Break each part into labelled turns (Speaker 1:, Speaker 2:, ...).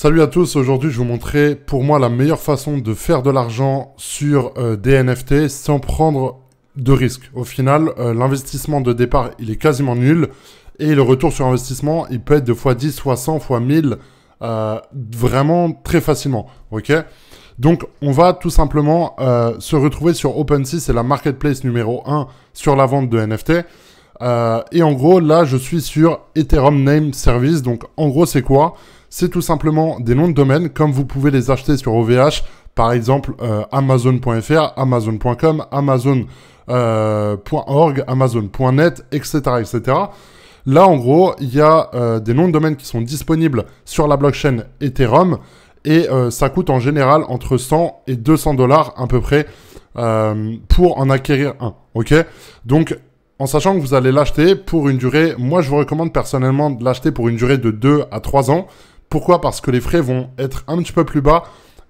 Speaker 1: Salut à tous, aujourd'hui je vais vous montrer pour moi la meilleure façon de faire de l'argent sur des NFT sans prendre de risques. Au final, l'investissement de départ il est quasiment nul et le retour sur investissement il peut être de fois 10, fois 100, fois 1000 vraiment très facilement. Ok. Donc on va tout simplement se retrouver sur OpenSea, c'est la marketplace numéro 1 sur la vente de NFT. Et en gros là je suis sur Ethereum Name Service, donc en gros c'est quoi ? C'est tout simplement des noms de domaine, comme vous pouvez les acheter sur OVH, par exemple Amazon.fr, Amazon.com, Amazon.org, Amazon.net, etc., etc. Là, en gros, il y a des noms de domaine qui sont disponibles sur la blockchain Ethereum, et ça coûte en général entre 100 et 200 $ à peu près pour en acquérir un. Ok ? Donc, en sachant que vous allez l'acheter pour une durée, moi je vous recommande personnellement de l'acheter pour une durée de 2 à 3 ans. Pourquoi ? Parce que les frais vont être un petit peu plus bas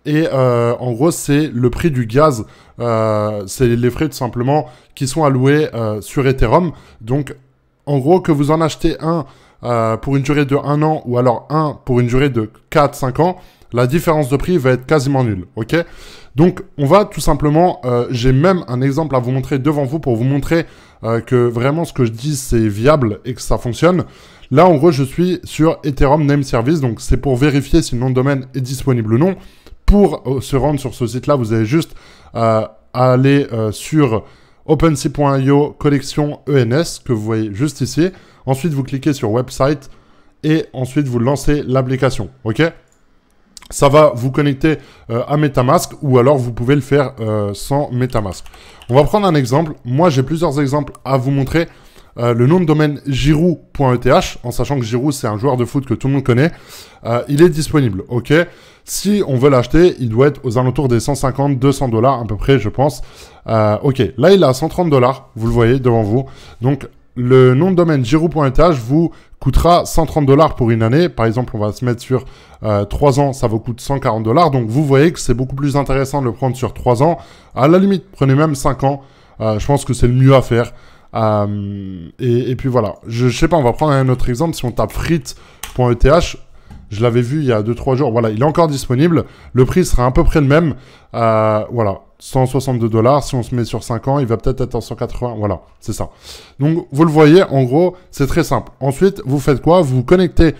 Speaker 1: et en gros c'est le prix du gaz, c'est les frais tout simplement qui sont alloués sur Ethereum. Donc en gros que vous en achetez un pour une durée de 1 an ou alors un pour une durée de 4-5 ans, la différence de prix va être quasiment nulle. Ok ? Donc on va tout simplement, j'ai même un exemple à vous montrer devant vous pour vous montrer que vraiment ce que je dis c'est viable et que ça fonctionne. Là, en gros, je suis sur Ethereum Name Service, donc c'est pour vérifier si le nom de domaine est disponible ou non. Pour se rendre sur ce site-là, vous avez juste à aller sur OpenSea.io collection ENS, que vous voyez juste ici. Ensuite, vous cliquez sur Website et ensuite, vous lancez l'application. Ok ? Ça va vous connecter à MetaMask ou alors vous pouvez le faire sans MetaMask. On va prendre un exemple. Moi, j'ai plusieurs exemples à vous montrer. Le nom de domaine Giroud.eth, en sachant que Giroud c'est un joueur de foot que tout le monde connaît, il est disponible, ok. Si on veut l'acheter, il doit être aux alentours des 150-200 $ à peu près, je pense. Ok, là il est à 130 $, vous le voyez devant vous. Donc le nom de domaine Giroud.eth vous coûtera 130 $ pour une année. Par exemple, on va se mettre sur 3 ans, ça vous coûte 140 $. Donc vous voyez que c'est beaucoup plus intéressant de le prendre sur 3 ans. À la limite, prenez même 5 ans. Je pense que c'est le mieux à faire. Et puis voilà, je sais pas, on va prendre un autre exemple. Si on tape frites.eth, je l'avais vu il y a 2-3 jours, voilà, il est encore disponible, le prix sera à peu près le même, voilà, 162 $, si on se met sur 5 ans, il va peut-être être en 180, voilà, c'est ça. Donc vous le voyez, en gros, c'est très simple. Ensuite, vous faites quoi ? Vous vous connectez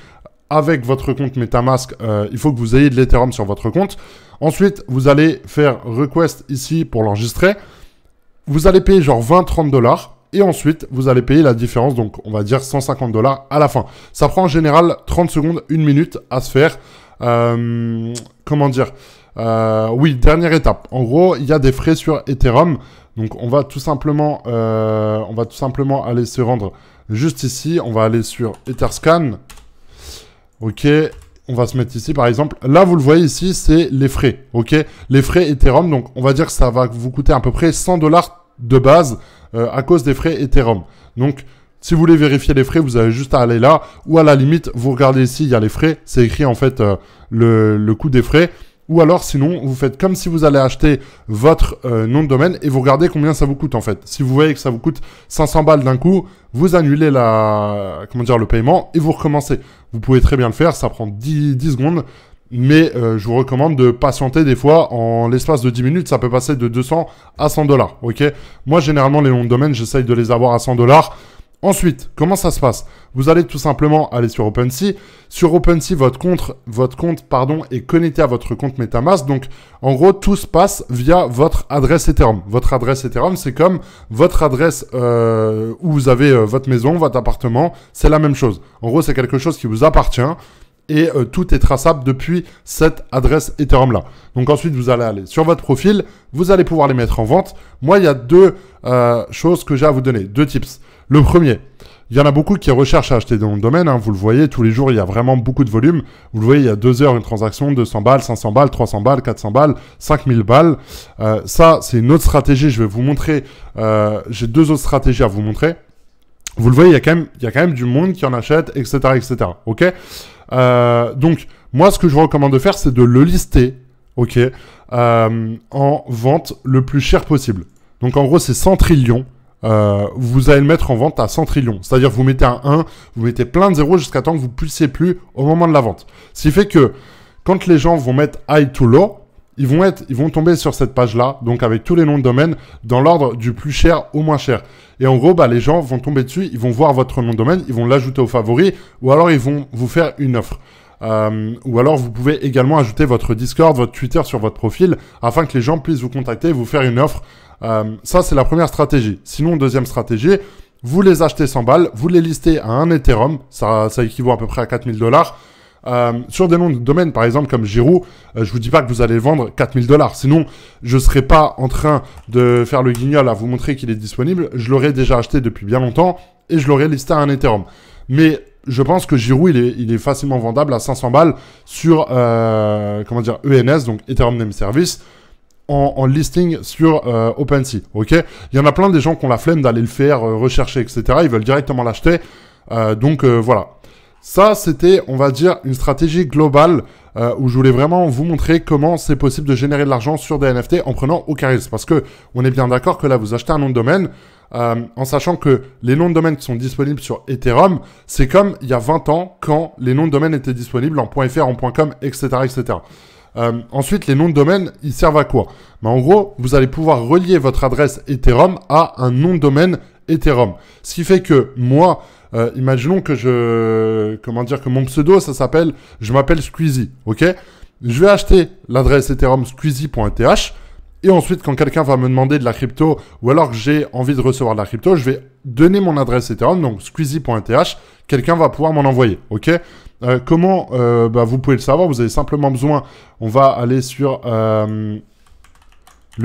Speaker 1: avec votre compte MetaMask, il faut que vous ayez de l'Ethereum sur votre compte. Ensuite, vous allez faire request ici pour l'enregistrer, vous allez payer genre 20-30 $. Et ensuite, vous allez payer la différence, donc on va dire 150 $ à la fin. Ça prend en général 30 secondes, 1 minute à se faire. Comment dire ? Oui, dernière étape. En gros, il y a des frais sur Ethereum. Donc on va tout simplement aller se rendre juste ici. On va aller sur Etherscan. Ok. On va se mettre ici par exemple. Là, vous le voyez ici, c'est les frais. Ok. Les frais Ethereum. Donc on va dire que ça va vous coûter à peu près 100 $ de base à cause des frais Ethereum. Donc, si vous voulez vérifier les frais, vous avez juste à aller là. Ou à la limite, vous regardez ici, il y a les frais. C'est écrit en fait le coût des frais. Ou alors, sinon, vous faites comme si vous allez acheter votre nom de domaine et vous regardez combien ça vous coûte en fait. Si vous voyez que ça vous coûte 500 $ d'un coup, vous annulez le paiement et vous recommencez. Vous pouvez très bien le faire, ça prend 10 secondes. Mais je vous recommande de patienter des fois. En l'espace de 10 minutes, ça peut passer de 200 à 100 $. Ok ? Moi, généralement, les noms de domaine, j'essaye de les avoir à 100 $. Ensuite, comment ça se passe ? Vous allez tout simplement aller sur OpenSea. Sur OpenSea, votre compte est connecté à votre compte MetaMask. Donc, en gros, tout se passe via votre adresse Ethereum. Votre adresse Ethereum, c'est comme votre adresse où vous avez votre maison, votre appartement. C'est la même chose. En gros, c'est quelque chose qui vous appartient. Et tout est traçable depuis cette adresse Ethereum là. Donc ensuite, vous allez aller sur votre profil, vous allez pouvoir les mettre en vente. Moi, il y a 2 choses que j'ai à vous donner, 2 tips. Le premier, il y en a beaucoup qui recherchent à acheter des noms de domaine. Hein, vous le voyez, tous les jours, il y a vraiment beaucoup de volume. Vous le voyez, il y a 2 heures, une transaction, 200 $, 500 $, 300 $, 400 $, 5000 $. Ça, c'est une autre stratégie. Je vais vous montrer. J'ai 2 autres stratégies à vous montrer. Vous le voyez, il y a quand même du monde qui en achète, etc., etc. Ok ? Donc, moi, ce que je vous recommande de faire, c'est de le lister, ok, en vente le plus cher possible. Donc, en gros, c'est 100 trillions. Vous allez le mettre en vente à 100 trillions. C'est-à-dire, vous mettez un 1, vous mettez plein de zéros jusqu'à temps que vous puissiez plus au moment de la vente. Ce qui fait que Quand les gens vont mettre high to low, ils vont tomber sur cette page-là, donc avec tous les noms de domaine, dans l'ordre du plus cher au moins cher. Et en gros, les gens vont tomber dessus, ils vont voir votre nom de domaine, ils vont l'ajouter aux favoris, ou alors ils vont vous faire une offre. Ou alors vous pouvez également ajouter votre Discord, votre Twitter sur votre profil, afin que les gens puissent vous contacter et vous faire une offre. Ça, c'est la première stratégie. Sinon, deuxième stratégie, vous les achetez 100 balles, vous les listez à 1 Ethereum, ça équivaut à peu près à 4000 $. Sur des noms de domaine, par exemple, comme Giroud, je vous dis pas que vous allez vendre 4000 $. Sinon, je serais pas en train de faire le guignol à vous montrer qu'il est disponible. Je l'aurais déjà acheté depuis bien longtemps et je l'aurais listé à 1 Ethereum. Mais je pense que Giroud, il est facilement vendable à 500 balles sur, ENS, donc Ethereum Name Service, en listing sur OpenSea, ok? Il y en a plein des gens qui ont la flemme d'aller le faire, rechercher, etc. Ils veulent directement l'acheter. Voilà. Ça, c'était, on va dire, une stratégie globale où je voulais vraiment vous montrer comment c'est possible de générer de l'argent sur des NFT en prenant aucun risque. Parce que on est bien d'accord que là, vous achetez un nom de domaine en sachant que les noms de domaine qui sont disponibles sur Ethereum, c'est comme il y a 20 ans quand les noms de domaine étaient disponibles en .fr, en .com, etc., etc. Ensuite, les noms de domaine, ils servent à quoi? En gros, vous allez pouvoir relier votre adresse Ethereum à un nom de domaine Ethereum. Ce qui fait que moi, imaginons que que mon pseudo, je m'appelle Squeezie, ok? Je vais acheter l'adresse Ethereum squeezie.eth et ensuite, quand quelqu'un va me demander de la crypto ou alors que j'ai envie de recevoir de la crypto, je vais donner mon adresse Ethereum, donc squeezie.eth, quelqu'un va pouvoir m'en envoyer, ok? Comment vous pouvez le savoir? Vous avez simplement besoin, on va aller sur le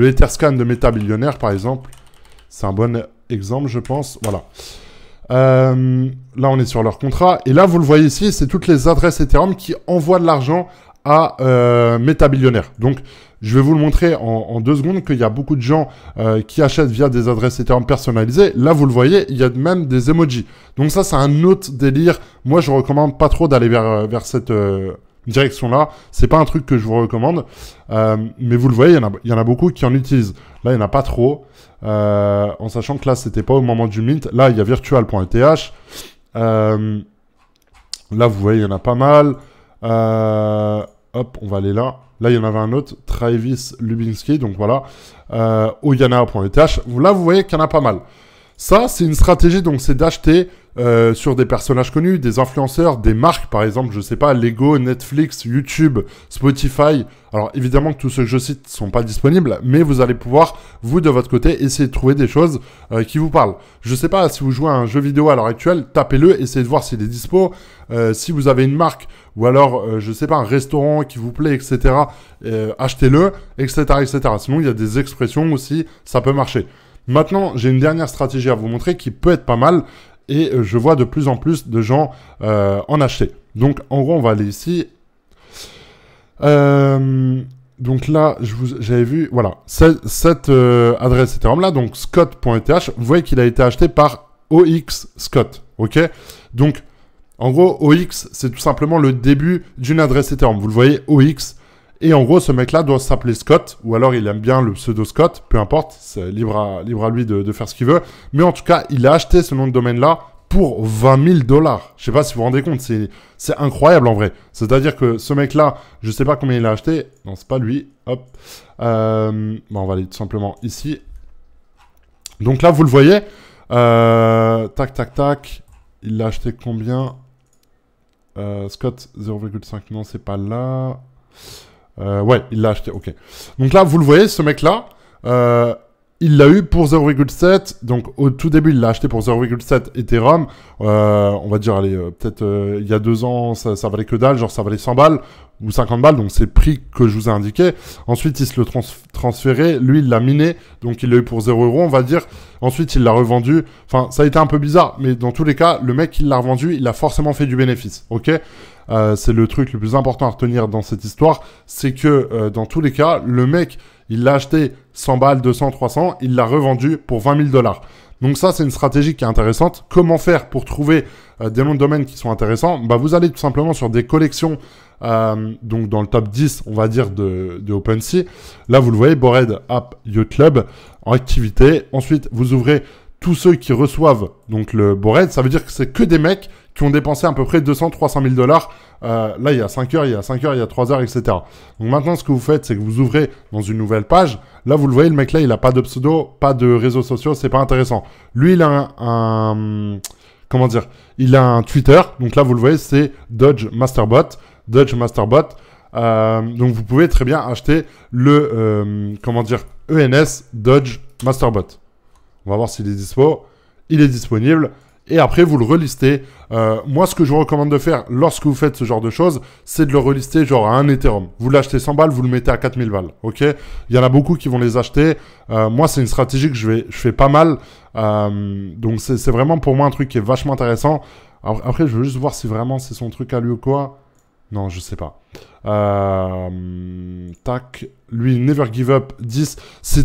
Speaker 1: Etherscan de MetaBillionaire, par exemple. C'est un bon exemple, je pense. Voilà. Là, on est sur leur contrat. Et là, vous le voyez ici, c'est toutes les adresses Ethereum qui envoient de l'argent à MetaBillionaire. Donc, je vais vous le montrer en 2 secondes qu'il y a beaucoup de gens qui achètent via des adresses Ethereum personnalisées. Là, vous le voyez, il y a même des emojis. Donc ça, c'est un autre délire. Moi, je recommande pas trop d'aller vers cette direction-là. C'est pas un truc que je vous recommande. Mais vous le voyez, il y en a beaucoup qui en utilisent. Là, il n'y en a pas trop. En sachant que là, c'était pas au moment du mint. Là, il y a virtual.eth. Là, vous voyez, il y en a pas mal. Hop, on va aller là. Là, il y en avait un autre, Travis Lubinski, donc voilà. Oyana.eth. Là, vous voyez qu'il y en a pas mal. Ça, c'est une stratégie, donc c'est d'acheter sur des personnages connus, des influenceurs, des marques, par exemple, je sais pas, Lego, Netflix, YouTube, Spotify. Alors, évidemment que tous ceux que je cite ne sont pas disponibles, mais vous allez pouvoir, vous, de votre côté, essayer de trouver des choses qui vous parlent. Je sais pas, si vous jouez à un jeu vidéo à l'heure actuelle, tapez-le, essayez de voir s'il est dispo. Si vous avez une marque, ou alors, je sais pas, un restaurant qui vous plaît, etc., achetez-le, etc., etc. Sinon, il y a des expressions aussi, ça peut marcher. Maintenant, j'ai une dernière stratégie à vous montrer qui peut être pas mal et je vois de plus en plus de gens en acheter. Donc, en gros, on va aller ici. Donc là, j'avais vu, voilà, cette adresse Ethereum là, donc scott.eth, vous voyez qu'il a été acheté par OX Scott, ok? Donc, en gros, OX, c'est tout simplement le début d'une adresse Ethereum. Vous le voyez, OX. Et en gros, ce mec-là doit s'appeler Scott, ou alors il aime bien le pseudo Scott, peu importe, c'est libre à lui de faire ce qu'il veut. Mais en tout cas, il a acheté ce nom de domaine-là pour 20 000 $. Je sais pas si vous vous rendez compte, c'est incroyable en vrai. C'est-à-dire que ce mec-là, je sais pas combien il a acheté. Non, c'est pas lui. Hop. On va aller tout simplement ici. Donc là, vous le voyez. Tac, tac, tac. Il l'a acheté combien Scott 0,5. Non, c'est pas là. Ouais, il l'a acheté, ok. Donc là, vous le voyez, ce mec-là, il l'a eu pour 0,7. Donc au tout début, il l'a acheté pour 0,7 Ethereum. On va dire, allez, peut-être il y a 2 ans, ça valait que dalle, genre ça valait 100 balles ou 50 balles. Donc c'est le prix que je vous ai indiqué. Ensuite, il se le transféré. Lui, il l'a miné. Donc il l'a eu pour 0 €, on va dire. Ensuite, il l'a revendu. Enfin, ça a été un peu bizarre. Mais dans tous les cas, le mec qui l'a revendu, il a forcément fait du bénéfice, ok? C'est le truc le plus important à retenir dans cette histoire, c'est que dans tous les cas, le mec, il l'a acheté 100 balles, 200, 300, il l'a revendu pour 20 000 $. Donc ça, c'est une stratégie qui est intéressante. Comment faire pour trouver des noms de domaine qui sont intéressants? Vous allez tout simplement sur des collections, donc dans le top 10, on va dire, de OpenSea. Là, vous le voyez, Bored App Yacht Club en activité. Ensuite, vous ouvrez tous ceux qui reçoivent donc le Bored, ça veut dire que c'est que des mecs qui ont dépensé à peu près 200-300 000 dollars. Là, il y a 5 heures, il y a 5 heures, il y a 3 heures, etc. Donc maintenant, ce que vous faites, c'est que vous ouvrez dans une nouvelle page. Là, vous le voyez, le mec là, il n'a pas de pseudo, pas de réseaux sociaux, c'est pas intéressant. Lui, il a comment dire, il a un Twitter. Donc là, vous le voyez, c'est Dodge Masterbot. Dodge Masterbot. Donc vous pouvez très bien acheter le, comment dire, ENS Dodge Masterbot. On va voir s'il est dispo. Il est disponible. Et après, vous le relistez. Moi, ce que je vous recommande de faire lorsque vous faites ce genre de choses, c'est de le relister genre à un Ethereum. Vous l'achetez 100 balles, vous le mettez à 4000 balles. Ok? Il y en a beaucoup qui vont les acheter. Moi, c'est une stratégie que je fais pas mal. Donc, c'est vraiment pour moi un truc qui est vachement intéressant. Après, je veux juste voir si vraiment c'est son truc à lui ou quoi. Non, je sais pas. Tac. Lui, Never Give Up 10. C'est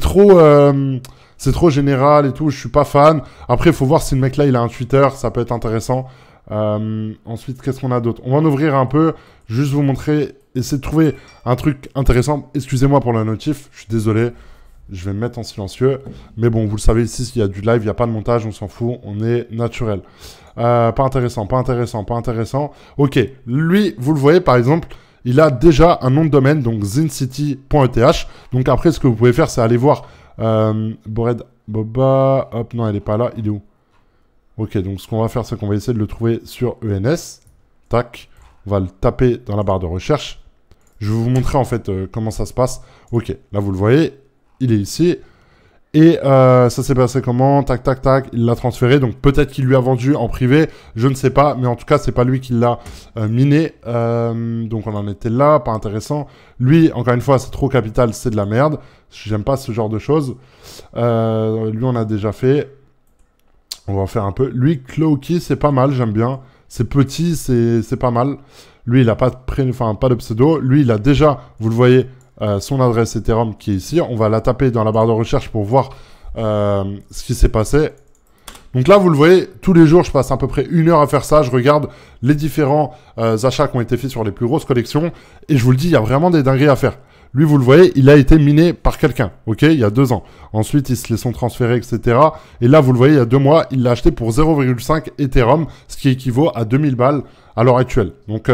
Speaker 1: trop général et tout, je suis pas fan. Après, il faut voir si le mec là, il a un Twitter, ça peut être intéressant. Ensuite, qu'est-ce qu'on a d'autre? On va en ouvrir un peu, juste vous montrer, essayer de trouver un truc intéressant. Excusez-moi pour la notif, je suis désolé. Je vais me mettre en silencieux. Mais bon, vous le savez, ici, il y a du live, il n'y a pas de montage, on s'en fout, on est naturel. Pas intéressant, pas intéressant, pas intéressant. Ok, lui, vous le voyez, par exemple, il a déjà un nom de domaine, donc zincity.eth. Donc après, ce que vous pouvez faire, c'est aller voir Bored Boba. Hop, non, elle est pas là. Il est où? Ok, donc ce qu'on va faire, c'est qu'on va essayer de le trouver sur ENS. Tac. On va le taper dans la barre de recherche. Je vais vous montrer en fait comment ça se passe. Ok, là vous le voyez. Il est ici. Et ça s'est passé comment? Tac, tac, tac. Il l'a transféré. Donc peut-être qu'il lui a vendu en privé. Je ne sais pas. Mais en tout cas, c'est pas lui qui l'a miné. Donc on en était là. Pas intéressant. Lui, encore une fois, c'est trop capital. C'est de la merde. J'aime pas ce genre de choses. Lui, on a déjà fait. On va en faire un peu. Lui, Clowkey, c'est pas mal. J'aime bien. C'est petit. C'est pas mal. Lui, il a pas de pas de pseudo. Lui, il a déjà, vous le voyez, son adresse Ethereum qui est ici. On va la taper dans la barre de recherche pour voir ce qui s'est passé. Donc là, vous le voyez, tous les jours, je passe à peu près 1 heure à faire ça. Je regarde les différents achats qui ont été faits sur les plus grosses collections. Et je vous le dis, il y a vraiment des dingueries à faire. Lui, vous le voyez, il a été miné par quelqu'un, ok, il y a 2 ans. Ensuite, ils se les sont transférés, etc. Et là, vous le voyez, il y a 2 mois, il l'a acheté pour 0,5 Ethereum, ce qui équivaut à 2000 balles à l'heure actuelle. Donc,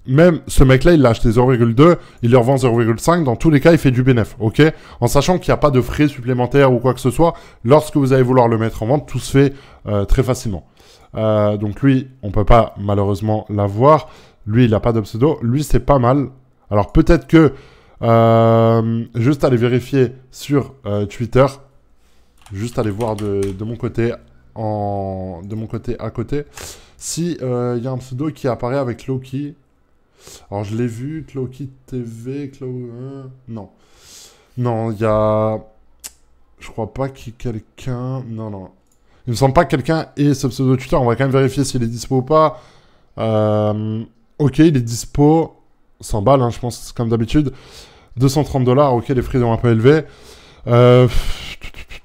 Speaker 1: même ce mec-là, il l'a acheté 0,2, il leur vend 0,5. Dans tous les cas, il fait du bénéf, ok? En sachant qu'il n'y a pas de frais supplémentaires ou quoi que ce soit, lorsque vous allez vouloir le mettre en vente, tout se fait très facilement. Donc lui, on peut pas malheureusement l'avoir. Lui, il n'a pas de pseudo. Lui, c'est pas mal. Alors peut-être que juste aller vérifier sur Twitter, juste aller voir de mon côté, de mon côté à côté, si il y a un pseudo qui apparaît avec Clowkey. Alors je l'ai vu, Clowkey TV, non. Non, il y a... Je crois pas qu'il y ait quelqu'un... Non, non. Il me semble pas que quelqu'un ait ce pseudo Twitter. On va quand même vérifier s'il est dispo ou pas. Ok, il est dispo. 100 balles, hein, je pense, comme d'habitude. 230 $, ok, les frais sont un peu élevés.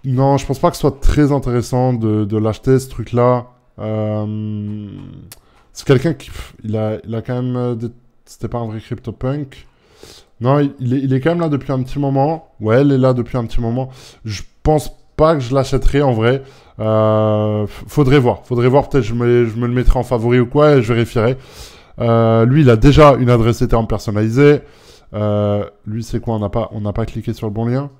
Speaker 1: Non, je pense pas que ce soit très intéressant de l'acheter, ce truc-là. C'est quelqu'un qui... Il a quand même... C'était pas un vrai CryptoPunk. Non, il est quand même là depuis un petit moment. Ouais, elle est là depuis un petit moment. Je pense pas que je l'achèterai en vrai. Faudrait voir. Peut-être je me le mettrai en favori ou quoi et je vérifierai. Lui, il a déjà une adresse Ethereum personnalisée. Lui, c'est quoi? On n'a pas cliqué sur le bon lien.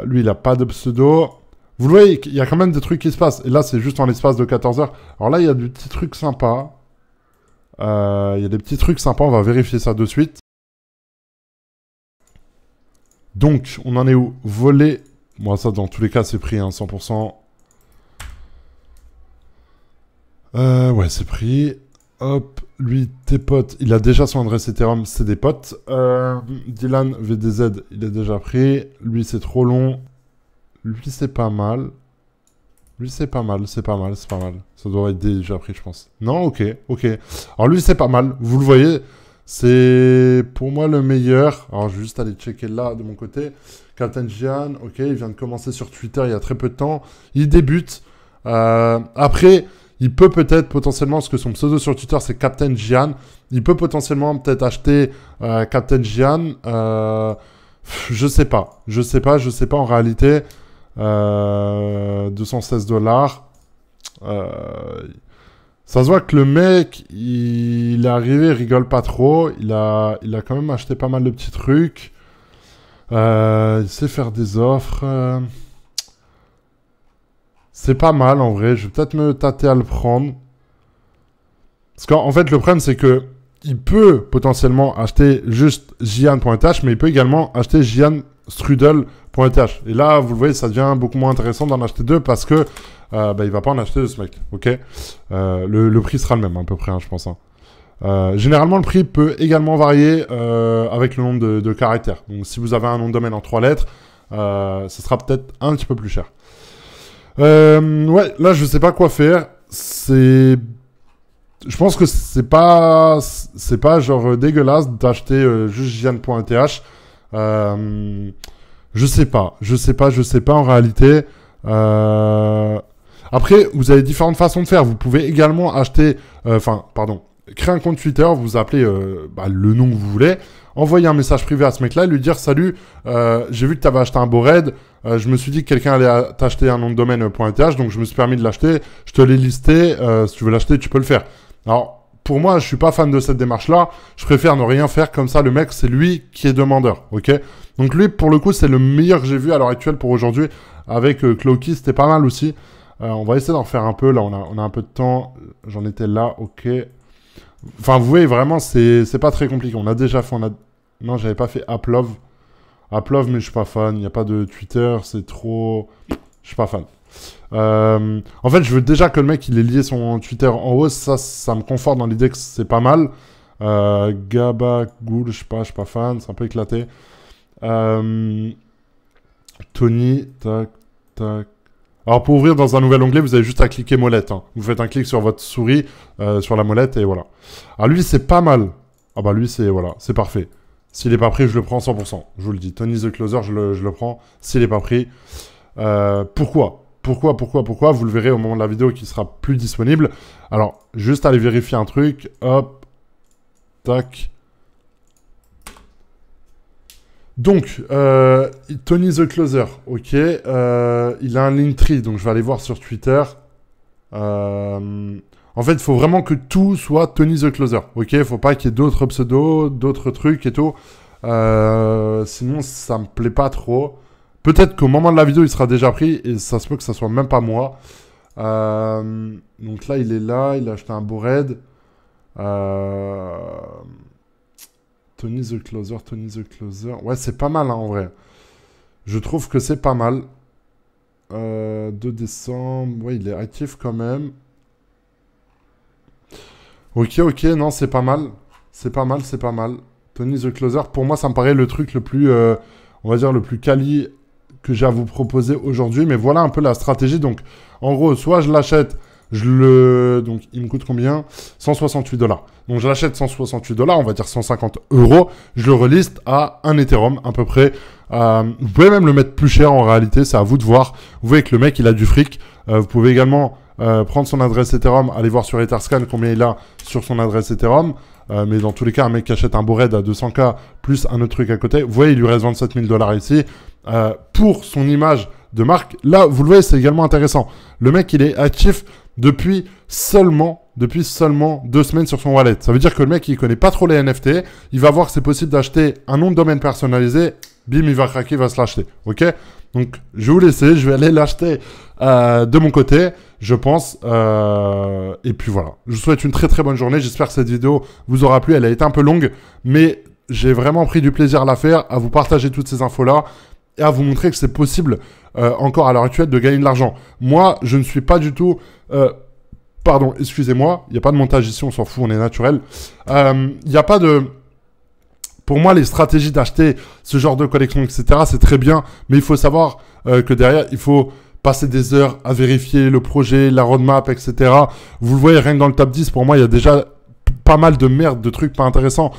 Speaker 1: Lui, il a pas de pseudo. Vous le voyez, il y a quand même des trucs qui se passent. Et là, c'est juste en l'espace de 14 heures. Alors là, il y a des petits trucs sympas. Il y a des petits trucs sympas. On va vérifier ça de suite. Donc, on en est où? Voler. Moi, ça, dans tous les cas, c'est pris, hein, 100%. Ouais, c'est pris. Hop, lui, tes potes, il a déjà son adresse Ethereum, c'est des potes. Dylan VDZ, il est déjà pris. Lui, c'est trop long. Lui, c'est pas mal. Lui, c'est pas mal. Ça doit être déjà pris, je pense. Non, ok. Alors, lui, c'est pas mal. Vous le voyez, c'est pour moi le meilleur. Alors, je vais juste aller checker là, de mon côté. Captain Gian, ok, il vient de commencer sur Twitter il y a très peu de temps. Il débute. Après... Il peut peut-être potentiellement, parce que son pseudo sur Twitter c'est Captain Gian, il peut potentiellement peut-être acheter Captain Gian. Je sais pas en réalité. 216 $. Ça se voit que le mec, il est arrivé, il rigole pas trop. Il a quand même acheté pas mal de petits trucs. Il sait faire des offres. C'est pas mal en vrai. Je vais peut-être me tâter à le prendre. Parce qu'en fait, le problème, c'est que il peut potentiellement acheter juste Gian.th, mais il peut également acheter Gianstrudel.th. Et là, vous le voyez, ça devient beaucoup moins intéressant d'en acheter deux parce que il va pas en acheter de ce mec. Ok, le prix sera le même à peu près, hein, je pense. Hein. Généralement, le prix peut également varier avec le nombre de caractères. Donc, si vous avez un nom de domaine en 3 lettres, ce sera peut-être un petit peu plus cher. Ouais, là, je sais pas quoi faire. Je pense que c'est pas genre dégueulasse d'acheter juste Gian.th. Je sais pas en réalité. Après, vous avez différentes façons de faire. Vous pouvez également acheter, créer un compte Twitter, vous appelez le nom que vous voulez, envoyer un message privé à ce mec-là et lui dire « Salut, j'ai vu que tu avais acheté un beau raid, je me suis dit que quelqu'un allait t'acheter un nom de domaine .th, donc je me suis permis de l'acheter, je te l'ai listé, si tu veux l'acheter, tu peux le faire. » Alors, pour moi, je suis pas fan de cette démarche-là, je préfère ne rien faire, comme ça, le mec, c'est lui qui est demandeur, ok? Donc lui, pour le coup, c'est le meilleur que j'ai vu à l'heure actuelle pour aujourd'hui, avec Cloaky, c'était pas mal aussi. On va essayer d'en refaire un peu, là, on a un peu de temps, j'en étais là, ok. Enfin, vous voyez, vraiment, c'est pas très compliqué. On a déjà fait... Non, j'avais pas fait Applove. Applove, mais je suis pas fan. Il n'y a pas de Twitter, c'est trop... Je suis pas fan. En fait, je veux déjà que le mec, il ait lié son Twitter en haut. Ça me conforte dans l'idée que c'est pas mal. Gabagoul, je suis pas fan. C'est un peu éclaté. Tony, tac, tac. Alors, pour ouvrir dans un nouvel onglet, vous avez juste à cliquer molette. Hein. Vous faites un clic sur votre souris, sur la molette, et voilà. Alors, lui, c'est pas mal. Ah bah, lui, c'est parfait. S'il est pas pris, je le prends 100%. Je vous le dis. Tony the Closer, je le prends. S'il est pas pris. Pourquoi ? Vous le verrez au moment de la vidéo qui sera plus disponible. Alors, juste aller vérifier un truc. Hop. Tac. Donc, Tony the Closer, ok. Il a un Linktree, donc je vais aller voir sur Twitter. En fait, il faut vraiment que tout soit Tony the Closer, ok. Il ne faut pas qu'il y ait d'autres pseudos, d'autres trucs et tout. Sinon, ça me plaît pas trop. Peut-être qu'au moment de la vidéo, il sera déjà pris et ça se peut que ça soit même pas moi. Donc là, il est là, il a acheté un beau raid. Tony the Closer. Ouais, c'est pas mal, hein, en vrai. Je trouve que c'est pas mal. 2 décembre. Ouais, il est actif quand même. Ok, non, c'est pas mal. C'est pas mal. Tony the Closer, pour moi, ça me paraît le truc le plus, on va dire, le plus quali que j'ai à vous proposer aujourd'hui. Mais voilà un peu la stratégie. Donc, en gros, soit je l'achète... Donc, il me coûte combien? 168 $. Donc, je l'achète 168 $, on va dire 150 €. Je le reliste à 1 Ethereum, à peu près. Vous pouvez même le mettre plus cher, en réalité. C'est à vous de voir. Vous voyez que le mec, il a du fric. Vous pouvez également prendre son adresse Ethereum, aller voir sur Etherscan combien il a sur son adresse Ethereum. Mais dans tous les cas, un mec qui achète un beau raid à 200K plus un autre truc à côté, vous voyez, il lui reste 27 000 $ ici. Pour son image de marque, là, vous le voyez, c'est également intéressant. Le mec, il est actif depuis seulement 2 semaines sur son wallet. Ça veut dire que le mec, il connaît pas trop les NFT. Il va voir que c'est possible d'acheter un nom de domaine personnalisé. Bim, il va craquer, il va se l'acheter. Ok? Donc, je vais vous laisser. Je vais aller l'acheter de mon côté, je pense. Et puis voilà. Je vous souhaite une très très bonne journée. J'espère que cette vidéo vous aura plu. Elle a été un peu longue, mais j'ai vraiment pris du plaisir à la faire, à vous partager toutes ces infos-là et à vous montrer que c'est possible encore à l'heure actuelle de gagner de l'argent. Moi, je ne suis pas du tout... pardon, excusez-moi, il n'y a pas de montage ici, on s'en fout, on est naturel. Il n'y a pas de... Pour moi, les stratégies d'acheter ce genre de collection, etc., c'est très bien, mais il faut savoir que derrière, il faut passer des heures à vérifier le projet, la roadmap, etc. Vous le voyez, rien que dans le top 10, pour moi, il y a déjà pas mal de merde, de trucs pas intéressants.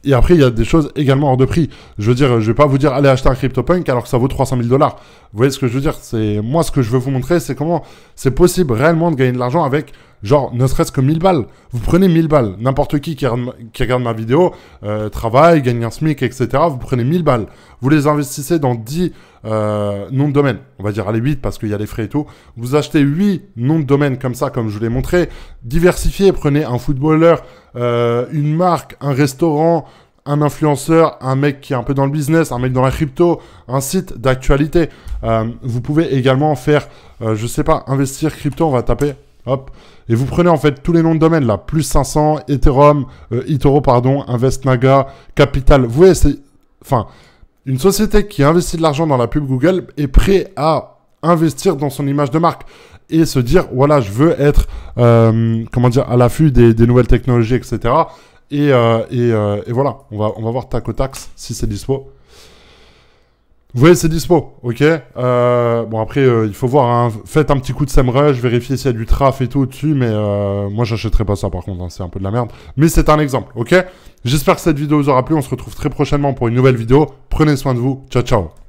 Speaker 1: Et après, il y a des choses également hors de prix. Je veux dire, je vais pas vous dire, allez acheter un CryptoPunk alors que ça vaut 300 000 $. Vous voyez ce que je veux dire? C'est moi, ce que je veux vous montrer, c'est comment c'est possible réellement de gagner de l'argent avec Genre, ne serait-ce que 1000 balles. Vous prenez 1000 balles. N'importe qui regarde ma vidéo, travaille, gagne un SMIC, etc. Vous prenez 1000 balles. Vous les investissez dans 10 noms de domaine. On va dire, allez, 8 parce qu'il y a les frais et tout. Vous achetez 8 noms de domaine comme ça, comme je vous l'ai montré. Diversifiez. Prenez un footballeur, une marque, un restaurant, un influenceur, un mec qui est un peu dans le business, un mec dans la crypto, un site d'actualité. Vous pouvez également faire, je sais pas, investir crypto, on va taper, hop, et vous prenez en fait tous les noms de domaine là, plus 500, Ethereum, eToro, pardon, InvestMaga, Capital. Vous voyez, c'est, enfin, une société qui investit de l'argent dans la pub Google est prêt à investir dans son image de marque et se dire, voilà, je veux être, comment dire, à l'affût des nouvelles technologies, etc. Et voilà, on va voir Tacotax si c'est dispo. Vous voyez, c'est dispo, ok. Bon, après, il faut voir, hein. Faites un petit coup de SEMrush, vérifiez s'il y a du traf et tout au-dessus, mais moi, j'achèterai pas ça par contre, hein, c'est un peu de la merde. Mais c'est un exemple, ok. J'espère que cette vidéo vous aura plu, on se retrouve très prochainement pour une nouvelle vidéo. Prenez soin de vous, ciao, ciao.